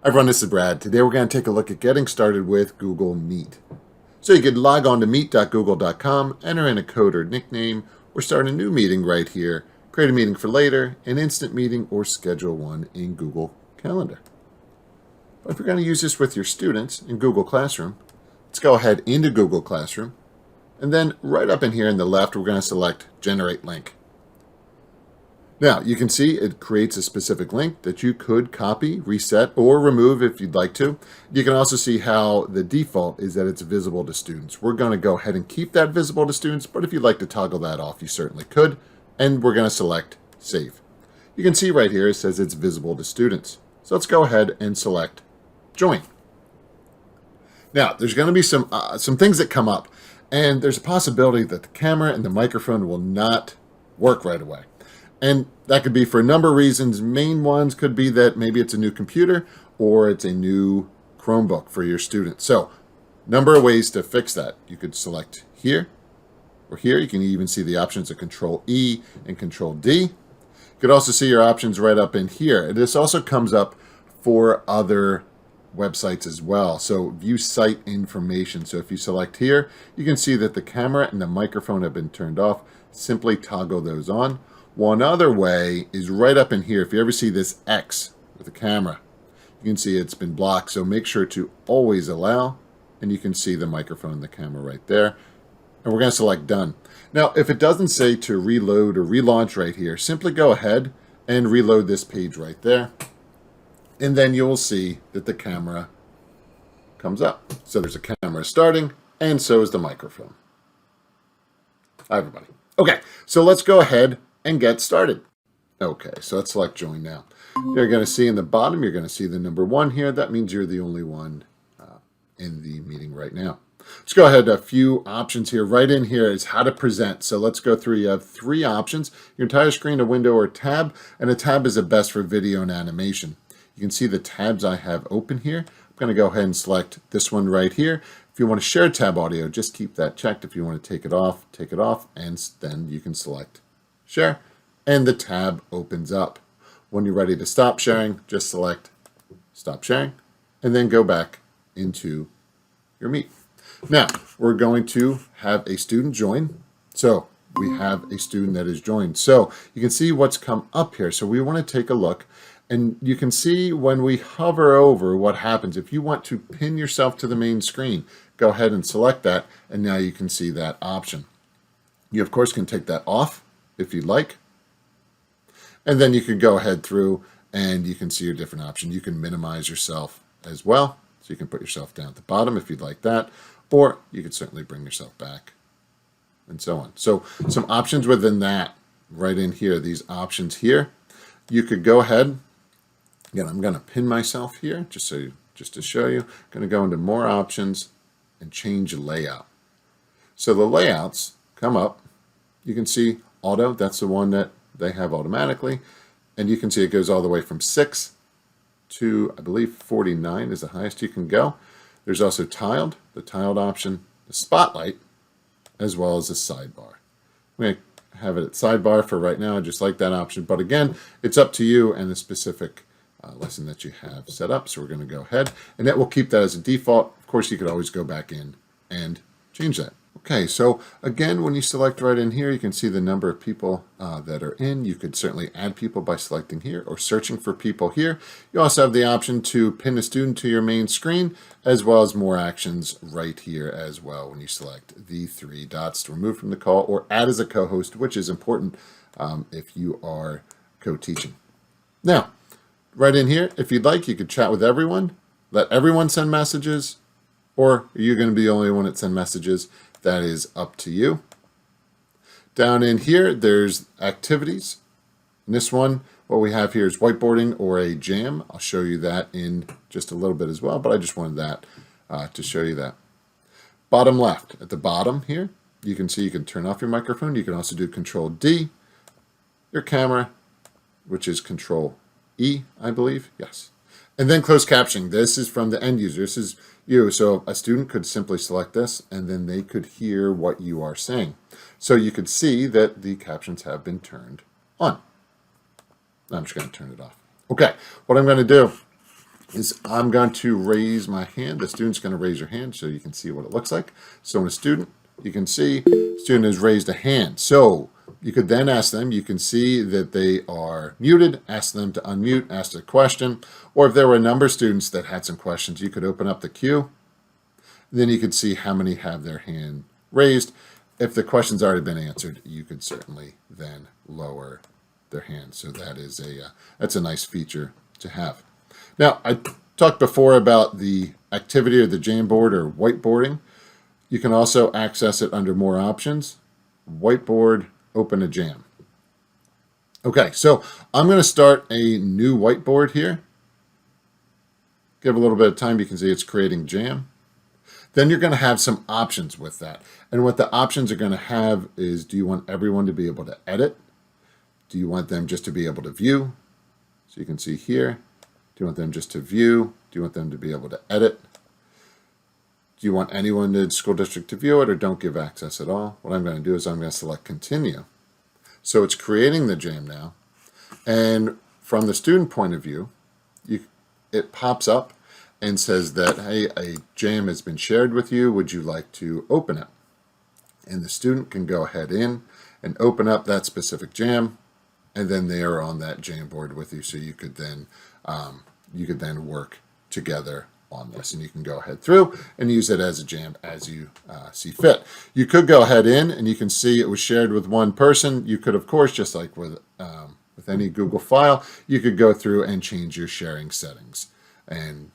Hi everyone, this is Brad. Today we're going to take a look at getting started with Google Meet. So you can log on to meet.google.com, enter in a code or nickname, or start a new meeting right here, create a meeting for later, an instant meeting, or schedule one in Google Calendar. But if you're going to use this with your students in Google Classroom, let's go ahead into Google Classroom, and then right up in here in the left, we're going to select Generate Link. Now, you can see it creates a specific link that you could copy, reset, or remove if you'd like to. You can also see how the default is that it's visible to students. We're going to go ahead and keep that visible to students, but if you'd like to toggle that off, you certainly could. And we're going to select Save. You can see right here it says it's visible to students. So let's go ahead and select Join. Now, there's going to be some things that come up, and there's a possibility that the camera and the microphone will not work right away. And that could be for a number of reasons. Main ones could be that maybe it's a new computer or it's a new Chromebook for your student. So, number of ways to fix that. You could select here or here. You can even see the options of Control E and Control D. You could also see your options right up in here. This also comes up for other websites as well. So view site information. So if you select here, you can see that the camera and the microphone have been turned off. Simply toggle those on. One other way is right up in here. If you ever see this X with the camera, you can see it's been blocked. So make sure to always allow, and you can see the microphone and the camera right there. And we're going to select Done. Now, if it doesn't say to reload or relaunch right here, simply go ahead and reload this page right there. And then you will see that the camera comes up. So there's a camera starting, and so is the microphone. Hi, everybody. Okay, so let's go ahead and get started. Okay, so let's select Join now. You're going to see in the bottom, you're going to see the number 1 here. That means you're the only one in the meeting right now. Let's go ahead. A few options here. Right in here is how to present. So let's go through. You have 3 options. Your entire screen, a window, or a tab. And a tab is the best for video and animation. You can see the tabs I have open here. I'm going to go ahead and select this one right here. If you want to share tab audio, just keep that checked. If you want to take it off, and then you can select Share, and the tab opens up. When you're ready to stop sharing, just select Stop Sharing, and then go back into your Meet. Now, we're going to have a student join. So we have a student that is joined. So you can see what's come up here. So we want to take a look, and you can see when we hover over what happens. If you want to pin yourself to the main screen, go ahead and select that, and now you can see that option. You, of course, can take that off if you'd like. And then you can go ahead through and you can see your different options. You can minimize yourself as well. So you can put yourself down at the bottom if you'd like that, or you could certainly bring yourself back and so on. So some options within that right in here, these options here, you could go ahead. Again, I'm going to pin myself here just to show you. I'm going to go into more options and change layout. So the layouts come up. You can see auto, that's the one that they have automatically. And you can see it goes all the way from 6 to, I believe, 49 is the highest you can go. There's also tiled, the tiled option, the spotlight, as well as the sidebar. I'm going to have it at sidebar for right now. I just like that option. But again, it's up to you and the specific lesson that you have set up. So we're going to go ahead, and that will keep that as a default. Of course, you could always go back in and change that. Okay, so again, when you select right in here, you can see the number of people that are in. You could certainly add people by selecting here or searching for people here. You also have the option to pin a student to your main screen, as well as more actions right here as well when you select the 3 dots to remove from the call or add as a co-host, which is important if you are co-teaching. Now, right in here, if you'd like, you could chat with everyone, let everyone send messages, or are you going to be the only one that send messages? That is up to you. Down in here, there's activities. In this one, what we have here is whiteboarding or a jam. I'll show you that in just a little bit as well, but I just wanted that to show you that. Bottom left, at the bottom here, you can see you can turn off your microphone. You can also do Control D, your camera, which is Control E, I believe. Yes. And then closed captioning. This is from the end user. This is you. So a student could simply select this, and then they could hear what you are saying. So you could see that the captions have been turned on. I'm just going to turn it off. Okay, what I'm going to do is I'm going to raise my hand. The student's going to raise your hand so you can see what it looks like. So when a student, you can see, student has raised a hand. So you could then ask them, you can see that they are muted, ask them to unmute, ask a question, or if there were a number of students that had some questions, you could open up the queue. Then you could see how many have their hand raised. If the question's already been answered, you could certainly then lower their hand. So that is that's a nice feature to have. Now, I talked before about the activity or the Jamboard or whiteboarding. You can also access it under more options. Whiteboard, open a jam. Okay, so I'm going to start a new whiteboard here. Give a little bit of time. You can see it's creating jam. Then you're going to have some options with that. And what the options are going to have is, do you want everyone to be able to edit? Do you want them just to be able to view? So you can see here. Do you want them just to view? Do you want them to be able to edit? Do you want anyone in the school district to view it, or don't give access at all? What I'm going to do is I'm going to select continue. So it's creating the jam now. And from the student point of view, it pops up and says that, hey, a jam has been shared with you. Would you like to open it? And the student can go ahead in and open up that specific jam, and then they are on that Jamboard with you. So you could then work together on this, and you can go ahead through and use it as a jam as you see fit. You could go ahead in and you can see it was shared with one person. You could, of course, just like with any Google file, you could go through and change your sharing settings and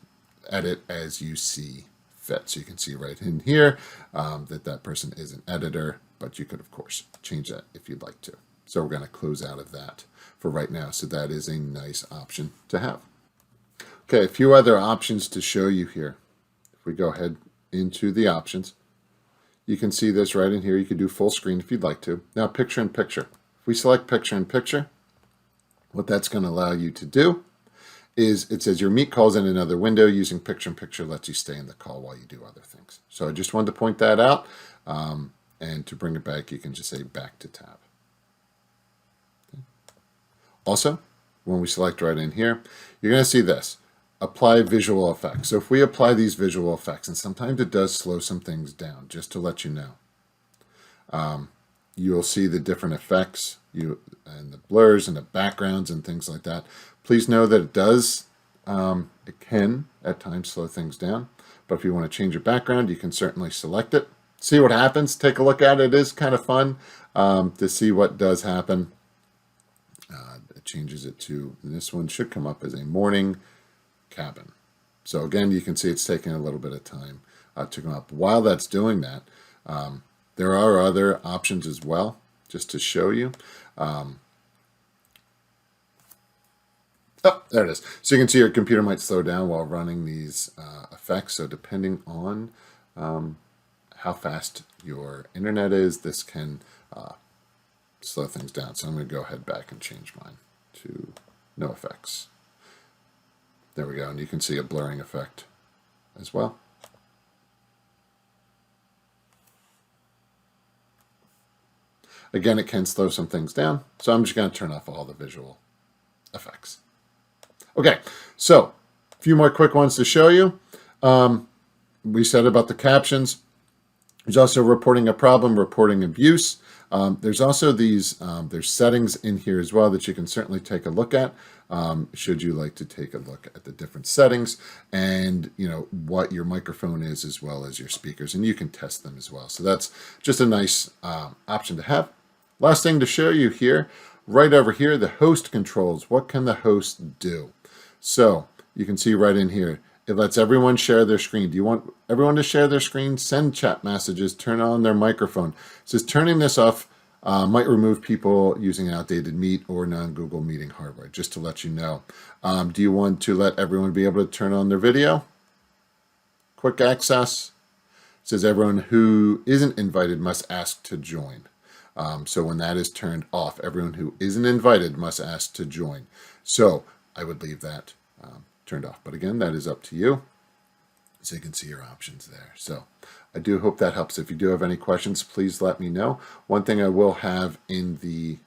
edit as you see fit. So you can see right in here that person is an editor, but you could, of course, change that if you'd like to. So we're going to close out of that for right now. So that is a nice option to have. Okay, a few other options to show you here. If we go ahead into the options, you can see this right in here. You could do full screen if you'd like to. Now, picture in picture. If we select picture in picture, what that's going to allow you to do is it says your meet calls in another window. Using picture in picture lets you stay in the call while you do other things. So I just wanted to point that out. And to bring it back, you can just say back to tab. Okay. Also, when we select right in here, you're going to see this. Apply visual effects. So if we apply these visual effects, and sometimes it does slow some things down, just to let you know. You'll see the different effects and the blurs and the backgrounds and things like that. Please know that it can at times slow things down. But if you want to change your background, you can certainly select it. See what happens. Take a look at it. It is kind of fun to see what does happen. It changes it to, this one should come up as a morning cabin. So again, you can see it's taking a little bit of time to come up. While that's doing that, there are other options as well, just to show you. Oh, there it is. So you can see your computer might slow down while running these effects. So depending on how fast your internet is, this can slow things down. So I'm going to go ahead back and change mine to no effects. There we go, and you can see a blurring effect as well. Again, it can slow some things down, so I'm just going to turn off all the visual effects. Okay, so a few more quick ones to show you. We said about the captions. There's also reporting a problem, reporting abuse. There's also these, there's settings in here as well that you can certainly take a look at. Should you like to take a look at the different settings and what your microphone is as well as your speakers, and you can test them as well. So that's just a nice option to have. Last thing to show you here, right over here, the host controls. What can the host do? So you can see right in here, it lets everyone share their screen. Do you want everyone to share their screen? Send chat messages, turn on their microphone. It says turning this off might remove people using outdated Meet or non-Google Meeting hardware, just to let you know. Do you want to let everyone be able to turn on their video? Quick access. It says everyone who isn't invited must ask to join. So when that is turned off, everyone who isn't invited must ask to join. So I would leave that turned off. But again, that is up to you. So you can see your options there. So I do hope that helps. If you do have any questions, please let me know. One thing I will have in the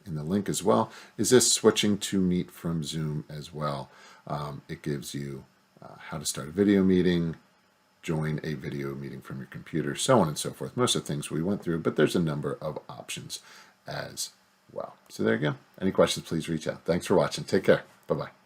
link as well is this switching to Meet from Zoom as well. It gives you how to start a video meeting, join a video meeting from your computer, so on and so forth. Most of the things we went through, but there's a number of options as well. So there you go. Any questions, please reach out. Thanks for watching. Take care. Bye-bye.